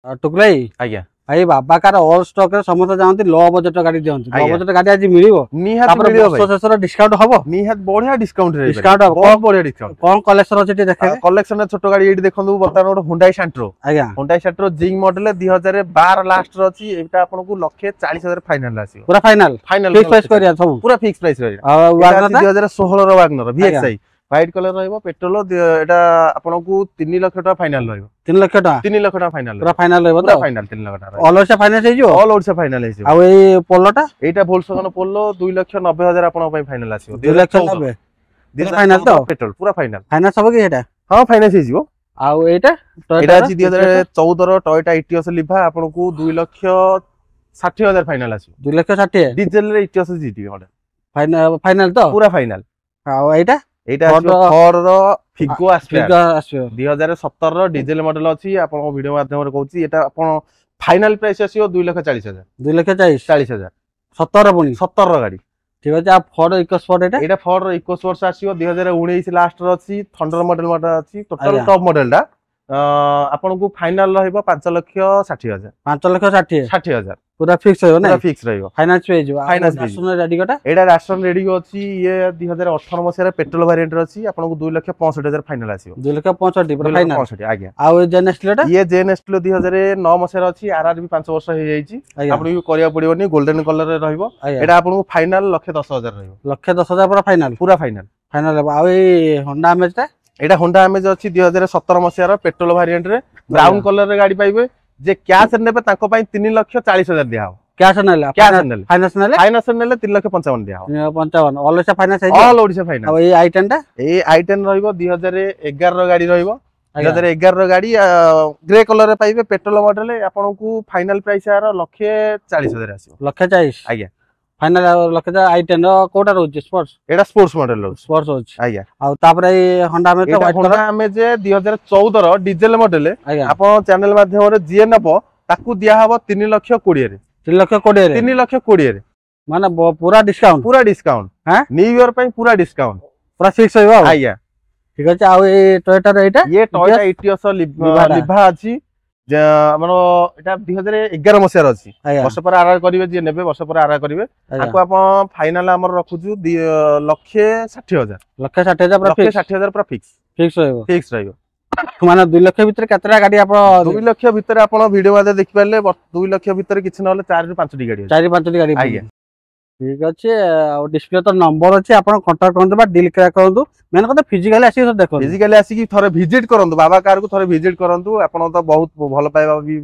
टुकलाई आज्ञा भाई बाबा car all stock रे समस्त जानती लो बजट गाड़ी दियंती लो बजट गाड़ी आज मिलिबो निहात मिलिबो भाई शेषर डिस्काउंट हबो निहात बढ़िया डिस्काउंट रे डिस्काउंट बहुत बढ़िया डिस्काउंट कोन कलेक्शन अछि टे देखे कलेक्शन छोट गाड़ी एठी देखंदु बर्तमान ଗୋଟେ Hyundai Santro आज्ञा Hyundai Santro जिंग मॉडल 2012 लास्ट रो अछि एटा आपन को 1,40,000 फाइनल आसी पूरा फाइनल फिक्स प्राइस करिया सब पूरा फिक्स प्राइस रे वागनर 2016 रो वागनर VXI व्हाइट कलर रहइबो पेट्रोल एटा आपन को 3 लाख टका फाइनल रहइबो 3 लाख टका 3 लाख टका फाइनल पूरा फाइनल रहइबो पूरा फाइनल 3 लाख टका ऑल ओडिशा फाइनल हे जो ऑल ओडिशा फाइनल हे आ ए पोलोटा एटा Volkswagen Polo 2,90,000 आपन पई फाइनल आसीबो 2,90,000 दिन फाइनल तो पेट्रोल पूरा फाइनल फाइनल सब की हेटा हां फाइनल हे जिवो आ एटा एटा अछि 2014 रो Toyota Etios लिभा आपन को 2,60,000 फाइनल आसीबो 2,60,000 डीजल रे Etios GT फाइनल फाइनल तो पूरा फाइनल आ एटा एटा फॉर रो फिगो फिगो आस्यो 2017 रो डीजल मॉडल अछि आपन वीडियो माध्यम रे कहूची एटा आपन फाइनल प्राइस आसीओ 2,40,000 2,40,000 17 पुनी 17 रो गाड़ी ठीक अछि आ फॉर इकोस्पोर्ट एटा फॉर रो इकोस्पोर्ट आसीओ 2019 लास्ट रो अछि थंडर मॉडल अछि टोटल टॉप मॉडल दा आपन को फाइनल रहइबो 5,60,000 5,60,000 पूरा फिक्स रहइबो ना पूरा फिक्स रहइबो फाइनांस पे जो फाइनांस राशन रेडी कोटा एटा राशन रेडी अछि ये 2018 मसिया रे पेट्रोल वेरिएंट रे अछि आपन को 2,65,000 फाइनल आसीबो 2,65,000 पूरा फाइनल 2,65,000 आज्ञा आ जेनेस्टलेटा ये जेनेस्टलो 2009 मसिया रे अछि आरआर भी 5 वर्ष हे जाईची आपन को करिया पड़िबोनी गोल्डन कलर रे रहइबो एटा आपन को फाइनल 1,10,000 रहइबो 1,10,000 पूरा फाइनल फाइनल आ ए होंडा अमेज ता एटा होंडा अमेज अछि 2017 मसिया रे पेट्रोल वेरिएंट रे ब्राउन कलर रे गाड़ी पाइबे जे कैश नेबे ताको पई 3,40,000 दिया हो कैश नेले फाइनांस नेले 3,55,000 दिया हो 55 ऑल ओडिशा फाइनांस है ऑल ओडिशा फाइनांस आ ए i10 ता ए i10 रहइबो 2011 रो गाड़ी रहइबो 2011 रो गाड़ी ग्रे कलर रे पाइबे पेट्रोल मॉडल आपन को फाइनल प्राइस यार 1,40,000 आसीबो 1,40,000 आज्ञा फाइनल लखजा i10 रो कोटा रहउची स्पोर्ट्स एटा स्पोर्ट्स मॉडल रहउची स्पोर्ट्स होची आज्ञा आ तापरे होंडा में तो व्हाइट कलर होंडा में जे 2014 रो डीजल मॉडल आपन चैनल माध्यम रे जीए नबो ताकू दिया हबो 3,20,000 रे 3,20,000 रे 3,20,000 रे माने पूरा डिस्काउंट हां न्यू ईयर पे पूरा डिस्काउंट पूरा फिक्स होइबो आज्ञा ठीक अछि आ ए टोयोटा रे एटा ये टोयोटा इटियोस लिभा अछि जे हमरो एटा 2011 मसिया रे अछि वर्ष पर आरआर करिवे जे नेबे वर्ष पर आरआर करिवे ताको आपण फाइनल हमर रखुछु 1,60,000 1,60,000 पूरा फिक्स रहइबो माने 2 लाख भीतर केतरा गाड़ी आपण 2 लाख भीतर आपण वीडियो मध्ये देखि पाले 2 लाख भीतर किछ नले 4 ରୁ 5 टी गाड़ी 4 ରୁ 5 टी गाड़ी आज्ञा ठीक अछि आ डिस्प्ले तो नंबर अछि आपण कांटेक्ट करंतु बा डील करा करंतु मेन कत फिजिकली आसी देखो फिजिकली आसी की थरे विजिट करंतु बाबा कार को थरे विजिट करंतु आपण तो बहुत भलो पाइबा भी